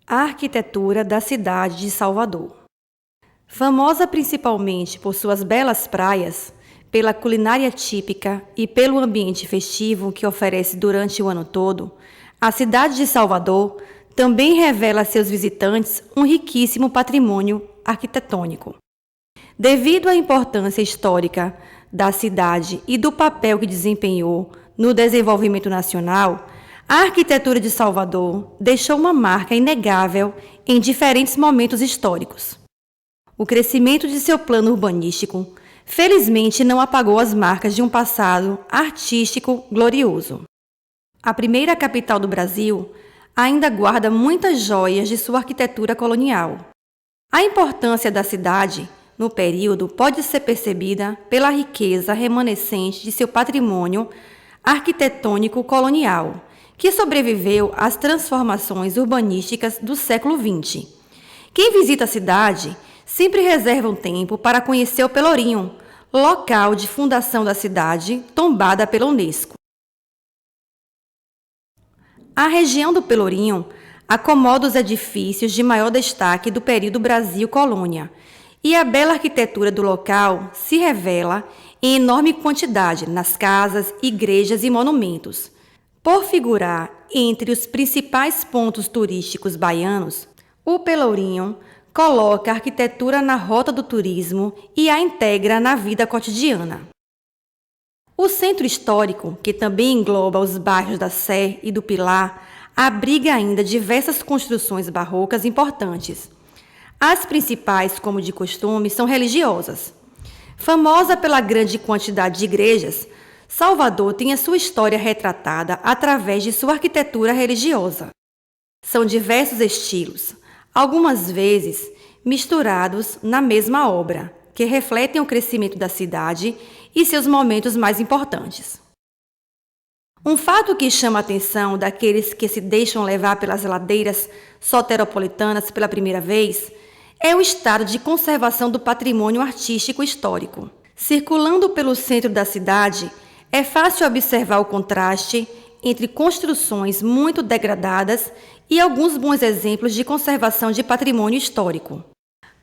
A arquitetura da cidade de Salvador. Famosa principalmente por suas belas praias, pela culinária típica e pelo ambiente festivo que oferece durante o ano todo, a cidade de Salvador também revela a seus visitantes um riquíssimo patrimônio arquitetônico. Devido à importância histórica da cidade e do papel que desempenhou no desenvolvimento nacional, a arquitetura de Salvador deixou uma marca inegável em diferentes momentos históricos. O crescimento de seu plano urbanístico, felizmente, não apagou as marcas de um passado artístico glorioso. A primeira capital do Brasil ainda guarda muitas joias de sua arquitetura colonial. A importância da cidade, no período, pode ser percebida pela riqueza remanescente de seu patrimônio arquitetônico colonial, que sobreviveu às transformações urbanísticas do século XX. Quem visita a cidade sempre reserva um tempo para conhecer o Pelourinho, local de fundação da cidade, tombada pela Unesco. A região do Pelourinho acomoda os edifícios de maior destaque do período Brasil-Colônia, e a bela arquitetura do local se revela em enorme quantidade nas casas, igrejas e monumentos. Por figurar entre os principais pontos turísticos baianos, o Pelourinho coloca a arquitetura na rota do turismo e a integra na vida cotidiana. O centro histórico, que também engloba os bairros da Sé e do Pilar, abriga ainda diversas construções barrocas importantes. As principais, como de costume, são religiosas. Famosa pela grande quantidade de igrejas, Salvador tem a sua história retratada através de sua arquitetura religiosa. São diversos estilos, algumas vezes misturados na mesma obra, que refletem o crescimento da cidade e seus momentos mais importantes. Um fato que chama a atenção daqueles que se deixam levar pelas ladeiras soteropolitanas pela primeira vez é o estado de conservação do patrimônio artístico histórico. Circulando pelo centro da cidade, é fácil observar o contraste entre construções muito degradadas e alguns bons exemplos de conservação de patrimônio histórico.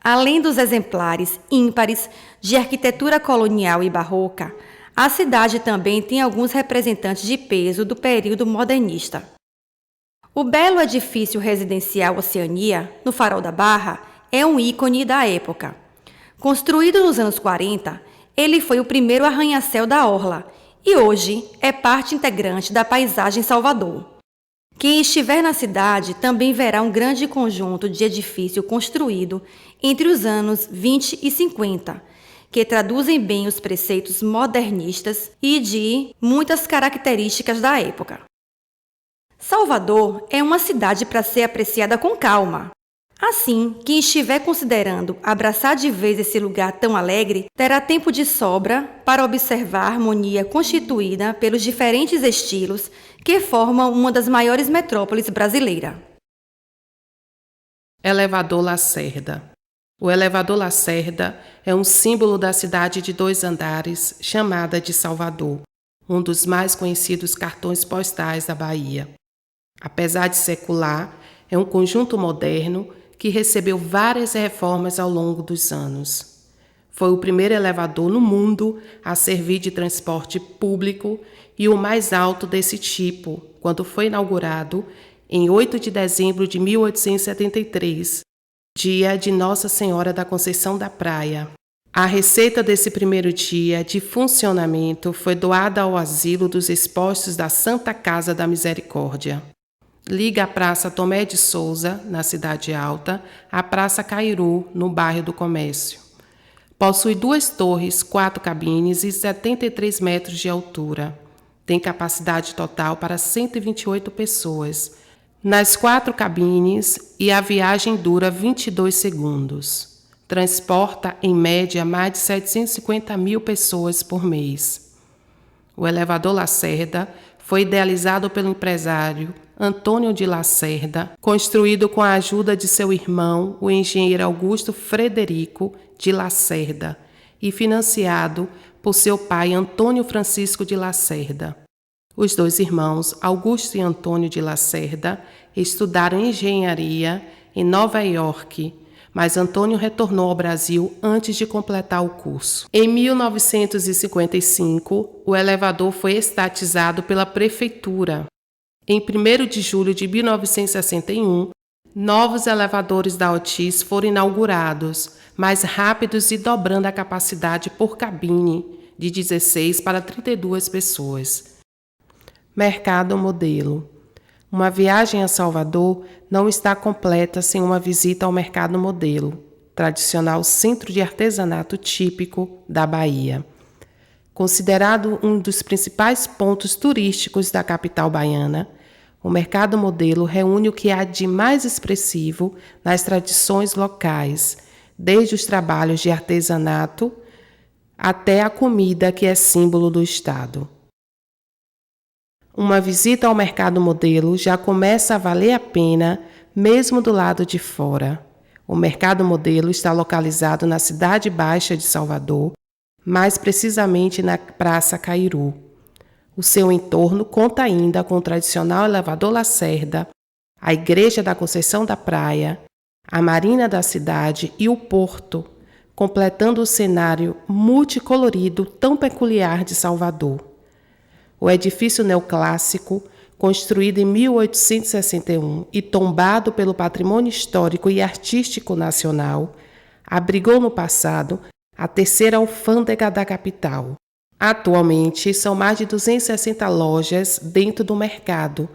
Além dos exemplares ímpares de arquitetura colonial e barroca, a cidade também tem alguns representantes de peso do período modernista. O belo edifício residencial Oceania, no Farol da Barra, é um ícone da época. Construído nos anos 40, ele foi o primeiro arranha-céu da orla e hoje é parte integrante da paisagem Salvador. Quem estiver na cidade também verá um grande conjunto de edifício construído entre os anos 20 e 50, que traduzem bem os preceitos modernistas e de muitas características da época. Salvador é uma cidade para ser apreciada com calma. Assim, quem estiver considerando abraçar de vez esse lugar tão alegre, terá tempo de sobra para observar a harmonia constituída pelos diferentes estilos que formam uma das maiores metrópoles brasileiras. Elevador Lacerda. O elevador Lacerda é um símbolo da cidade de 2 andares, chamada de Salvador, um dos mais conhecidos cartões postais da Bahia. Apesar de secular, é um conjunto moderno que recebeu várias reformas ao longo dos anos. Foi o primeiro elevador no mundo a servir de transporte público e o mais alto desse tipo, quando foi inaugurado em 8 de dezembro de 1873, dia de Nossa Senhora da Conceição da Praia. A receita desse primeiro dia de funcionamento foi doada ao Asilo dos Expostos da Santa Casa da Misericórdia. Liga a Praça Tomé de Souza, na Cidade Alta, à Praça Cairu, no bairro do Comércio. Possui 2 torres, 4 cabines e 73 metros de altura. Tem capacidade total para 128 pessoas nas 4 cabines e a viagem dura 22 segundos. Transporta, em média, mais de 750 mil pessoas por mês. O elevador Lacerda foi idealizado pelo empresário Antônio de Lacerda, construído com a ajuda de seu irmão, o engenheiro Augusto Frederico de Lacerda, e financiado por seu pai Antônio Francisco de Lacerda. Os dois irmãos, Augusto e Antônio de Lacerda, estudaram engenharia em Nova York, mas Antônio retornou ao Brasil antes de completar o curso. Em 1955, o elevador foi estatizado pela prefeitura. Em 1º de julho de 1961, novos elevadores da Otis foram inaugurados, mais rápidos e dobrando a capacidade por cabine de 16 para 32 pessoas. Mercado Modelo. Uma viagem a Salvador não está completa sem uma visita ao Mercado Modelo, tradicional centro de artesanato típico da Bahia. Considerado um dos principais pontos turísticos da capital baiana, o Mercado Modelo reúne o que há de mais expressivo nas tradições locais, desde os trabalhos de artesanato até a comida que é símbolo do estado. Uma visita ao Mercado Modelo já começa a valer a pena, mesmo do lado de fora. O Mercado Modelo está localizado na Cidade Baixa de Salvador, mais precisamente na Praça Cairu. O seu entorno conta ainda com o tradicional elevador Lacerda, a Igreja da Conceição da Praia, a Marina da cidade e o Porto, completando o cenário multicolorido tão peculiar de Salvador. O edifício neoclássico, construído em 1861 e tombado pelo patrimônio histórico e artístico nacional, abrigou no passado a terceira alfândega da capital. Atualmente, são mais de 260 lojas dentro do mercado,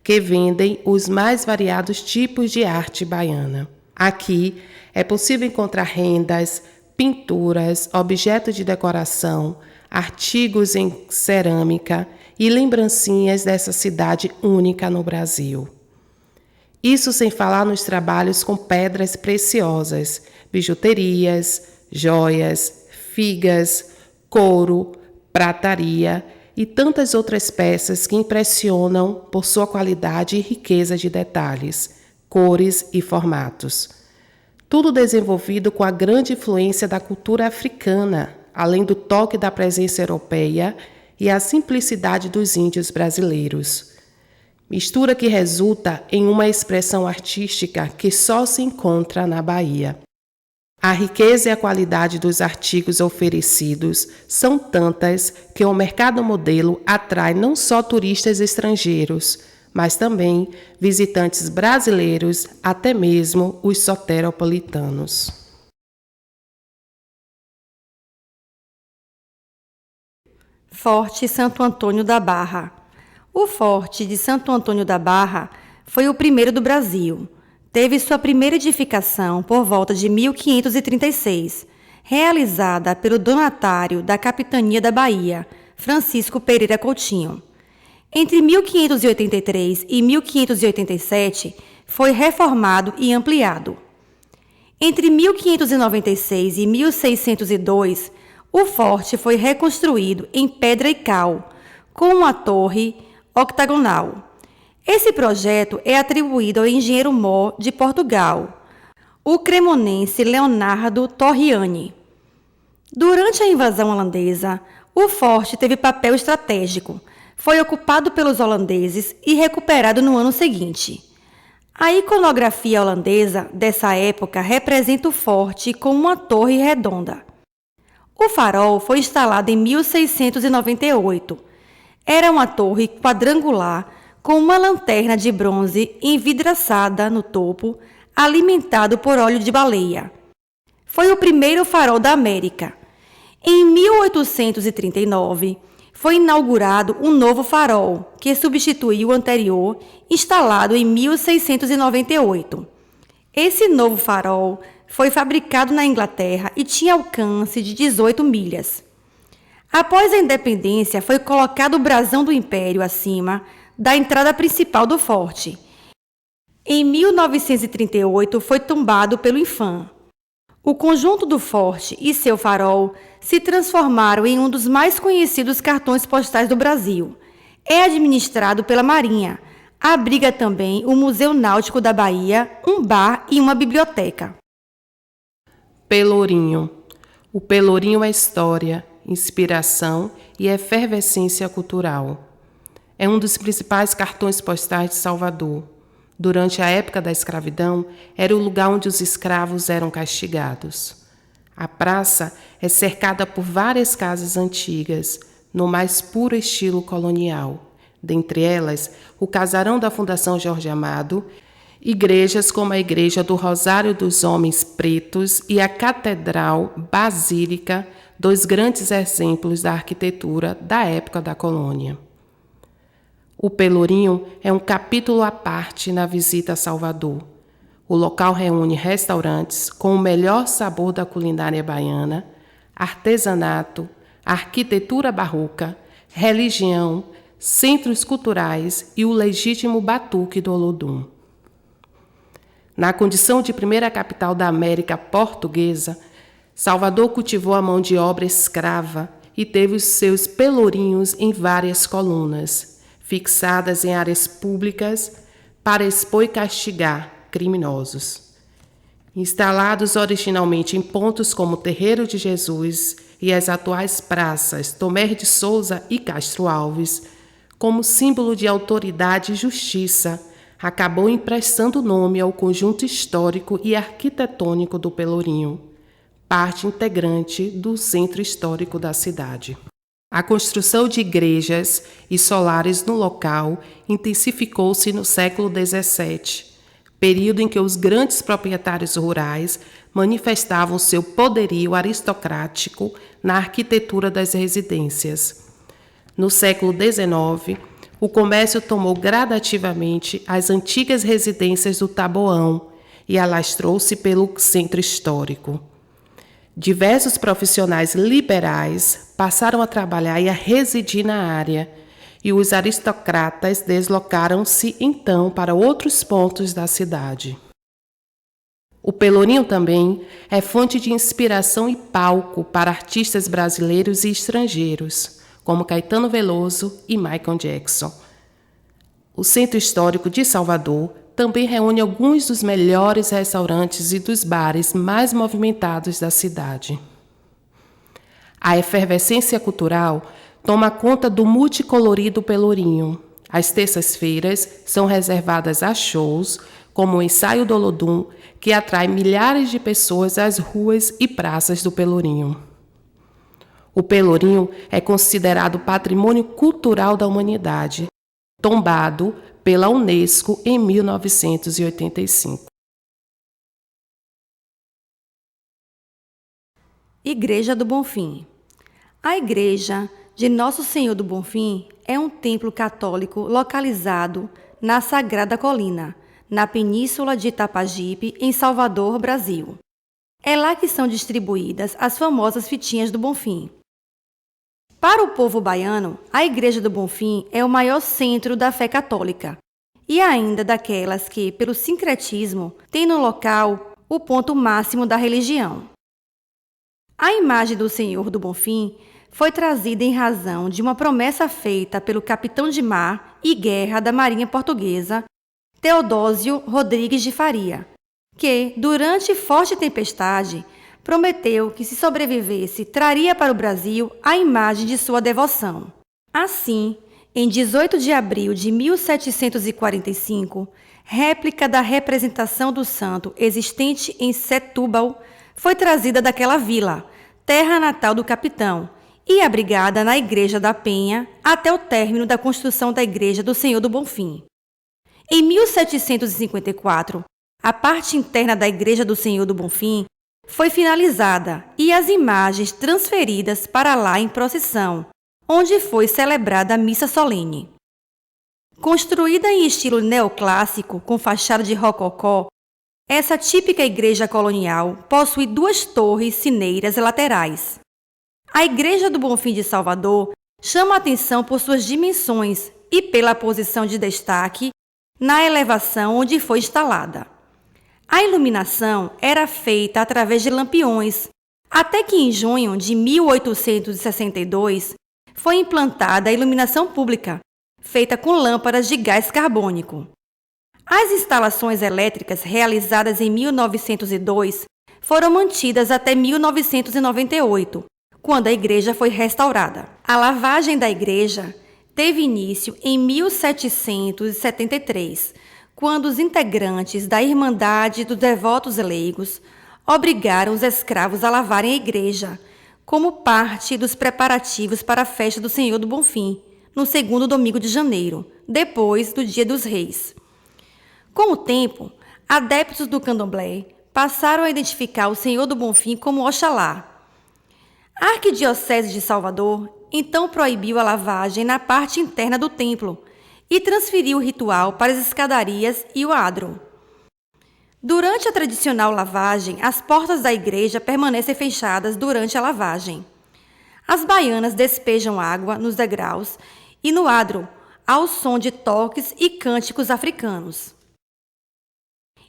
que vendem os mais variados tipos de arte baiana. Aqui é possível encontrar rendas, pinturas, objetos de decoração, artigos em cerâmica e lembrancinhas dessa cidade única no Brasil. Isso sem falar nos trabalhos com pedras preciosas, bijuterias, joias, figas, couro, prataria e tantas outras peças que impressionam por sua qualidade e riqueza de detalhes, cores e formatos. Tudo desenvolvido com a grande influência da cultura africana, além do toque da presença europeia e a simplicidade dos índios brasileiros. Mistura que resulta em uma expressão artística que só se encontra na Bahia. A riqueza e a qualidade dos artigos oferecidos são tantas que o Mercado Modelo atrai não só turistas estrangeiros, mas também visitantes brasileiros, até mesmo os soteropolitanos. Forte Santo Antônio da Barra. O Forte de Santo Antônio da Barra foi o primeiro do Brasil. Teve sua primeira edificação por volta de 1536, realizada pelo donatário da Capitania da Bahia, Francisco Pereira Coutinho. Entre 1583 e 1587, foi reformado e ampliado. Entre 1596 e 1602, o forte foi reconstruído em pedra e cal, com uma torre octagonal. Esse projeto é atribuído ao engenheiro-mor de Portugal, o cremonense Leonardo Torriani. Durante a invasão holandesa, o forte teve papel estratégico. Foi ocupado pelos holandeses e recuperado no ano seguinte. A iconografia holandesa dessa época representa o forte com uma torre redonda. O farol foi instalado em 1698. Era uma torre quadrangular com uma lanterna de bronze envidraçada no topo, alimentado por óleo de baleia. Foi o primeiro farol da América. Em 1839, foi inaugurado um novo farol, que substituiu o anterior, instalado em 1698. Esse novo farol foi fabricado na Inglaterra e tinha alcance de 18 milhas. Após a independência, foi colocado o brasão do Império acima da entrada principal do forte. Em 1938, foi tombado pelo Infam. O conjunto do forte e seu farol se transformaram em um dos mais conhecidos cartões postais do Brasil. É administrado pela Marinha. Abriga também o Museu Náutico da Bahia, um bar e uma biblioteca. Pelourinho. O Pelourinho é história, inspiração e efervescência cultural. É um dos principais cartões postais de Salvador. Durante a época da escravidão, era o lugar onde os escravos eram castigados. A praça é cercada por várias casas antigas, no mais puro estilo colonial. Dentre elas, o casarão da Fundação Jorge Amado, igrejas como a Igreja do Rosário dos Homens Pretos e a Catedral Basílica, dois grandes exemplos da arquitetura da época da colônia. O Pelourinho é um capítulo à parte na visita a Salvador. O local reúne restaurantes com o melhor sabor da culinária baiana, artesanato, arquitetura barroca, religião, centros culturais e o legítimo batuque do Olodum. Na condição de primeira capital da América portuguesa, Salvador cultivou a mão de obra escrava e teve os seus pelourinhos em várias colunas, fixadas em áreas públicas para expor e castigar criminosos. Instalados originalmente em pontos como Terreiro de Jesus e as atuais praças Tomé de Souza e Castro Alves, como símbolo de autoridade e justiça, acabou emprestando nome ao conjunto histórico e arquitetônico do Pelourinho, parte integrante do centro histórico da cidade. A construção de igrejas e solares no local intensificou-se no século XVII, período em que os grandes proprietários rurais manifestavam seu poderio aristocrático na arquitetura das residências. No século XIX, o comércio tomou gradativamente as antigas residências do Taboão e alastrou-se pelo centro histórico. Diversos profissionais liberais passaram a trabalhar e a residir na área, e os aristocratas deslocaram-se então para outros pontos da cidade. O Pelourinho também é fonte de inspiração e palco para artistas brasileiros e estrangeiros, como Caetano Veloso e Michael Jackson. O Centro Histórico de Salvador também reúne alguns dos melhores restaurantes e dos bares mais movimentados da cidade. A efervescência cultural toma conta do multicolorido Pelourinho. As terças-feiras são reservadas a shows, como o Ensaio do Olodum, que atrai milhares de pessoas às ruas e praças do Pelourinho. O Pelourinho é considerado Patrimônio Cultural da Humanidade, tombado pela Unesco em 1985. Igreja do Bonfim. A Igreja de Nosso Senhor do Bonfim é um templo católico localizado na Sagrada Colina, na Península de Itapajipe, em Salvador, Brasil. É lá que são distribuídas as famosas fitinhas do Bonfim. Para o povo baiano, a Igreja do Bonfim é o maior centro da fé católica e ainda daquelas que, pelo sincretismo, tem no local o ponto máximo da religião. A imagem do Senhor do Bonfim foi trazida em razão de uma promessa feita pelo capitão de mar e guerra da Marinha Portuguesa, Teodósio Rodrigues de Faria, que, durante forte tempestade, prometeu que, se sobrevivesse, traria para o Brasil a imagem de sua devoção. Assim, em 18 de abril de 1745, réplica da representação do santo existente em Setúbal foi trazida daquela vila, terra natal do capitão, e abrigada na Igreja da Penha até o término da construção da Igreja do Senhor do Bonfim. Em 1754, a parte interna da Igreja do Senhor do Bonfim foi finalizada e as imagens transferidas para lá em procissão, onde foi celebrada a missa solene. Construída em estilo neoclássico com fachada de rococó, essa típica igreja colonial possui 2 torres sineiras laterais. A Igreja do Bonfim de Salvador chama a atenção por suas dimensões e pela posição de destaque na elevação onde foi instalada. A iluminação era feita através de lampiões, até que em junho de 1862 foi implantada a iluminação pública, feita com lâmpadas de gás carbônico. As instalações elétricas realizadas em 1902 foram mantidas até 1998, quando a igreja foi restaurada. A lavagem da igreja teve início em 1773, quando os integrantes da Irmandade dos Devotos Leigos obrigaram os escravos a lavarem a igreja, como parte dos preparativos para a festa do Senhor do Bonfim, no segundo domingo de janeiro, depois do Dia dos Reis. Com o tempo, adeptos do candomblé passaram a identificar o Senhor do Bonfim como Oxalá. A Arquidiocese de Salvador então proibiu a lavagem na parte interna do templo e transferiu o ritual para as escadarias e o adro. Durante a tradicional lavagem, as portas da igreja permanecem fechadas durante a lavagem. As baianas despejam água nos degraus e no adro, ao som de toques e cânticos africanos.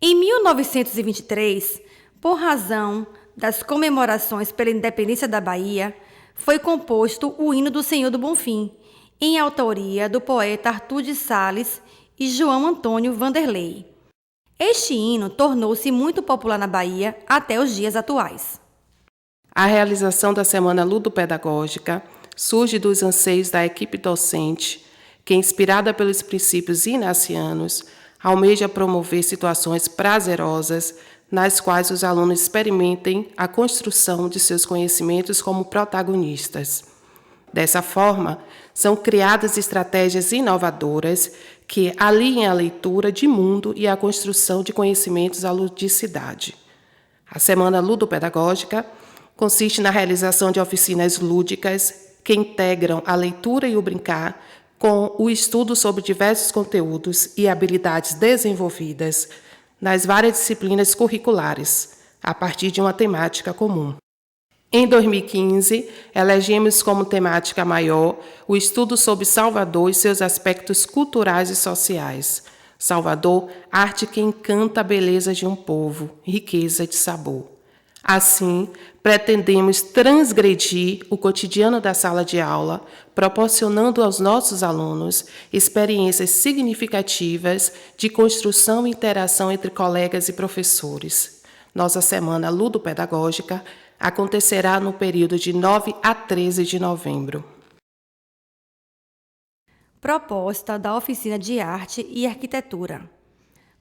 Em 1923, por razão das comemorações pela independência da Bahia, foi composto o hino do Senhor do Bonfim, em autoria do poeta Arthur de Sales e João Antônio Vanderlei. Este hino tornou-se muito popular na Bahia até os dias atuais. A realização da Semana Ludopedagógica surge dos anseios da equipe docente, que, inspirada pelos princípios inacianos, almeja promover situações prazerosas nas quais os alunos experimentem a construção de seus conhecimentos como protagonistas. Dessa forma, são criadas estratégias inovadoras que aliem a leitura de mundo e a construção de conhecimentos à ludicidade. A Semana Ludopedagógica consiste na realização de oficinas lúdicas que integram a leitura e o brincar com o estudo sobre diversos conteúdos e habilidades desenvolvidas nas várias disciplinas curriculares, a partir de uma temática comum. Em 2015, elegemos como temática maior o estudo sobre Salvador e seus aspectos culturais e sociais. Salvador, arte que encanta a beleza de um povo, riqueza de sabor. Assim, pretendemos transgredir o cotidiano da sala de aula, proporcionando aos nossos alunos experiências significativas de construção e interação entre colegas e professores. Nossa Semana Ludopedagógica acontecerá no período de 9 a 13 de novembro. Proposta da Oficina de Arte e Arquitetura.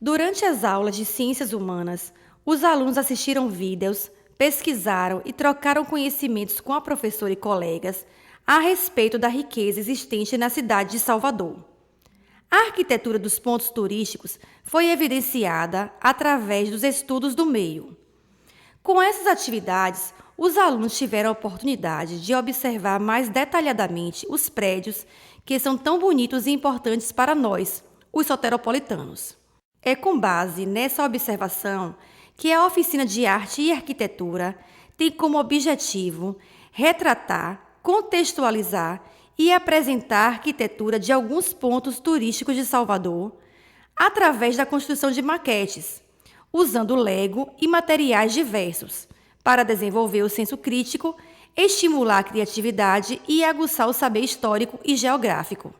Durante as aulas de Ciências Humanas, os alunos assistiram vídeos, pesquisaram e trocaram conhecimentos com a professora e colegas a respeito da riqueza existente na cidade de Salvador. A arquitetura dos pontos turísticos foi evidenciada através dos estudos do meio. Com essas atividades, os alunos tiveram a oportunidade de observar mais detalhadamente os prédios que são tão bonitos e importantes para nós, os soteropolitanos. É com base nessa observação que a Oficina de Arte e Arquitetura tem como objetivo retratar, contextualizar e apresentar a arquitetura de alguns pontos turísticos de Salvador através da construção de maquetes, usando Lego e materiais diversos, para desenvolver o senso crítico, estimular a criatividade e aguçar o saber histórico e geográfico.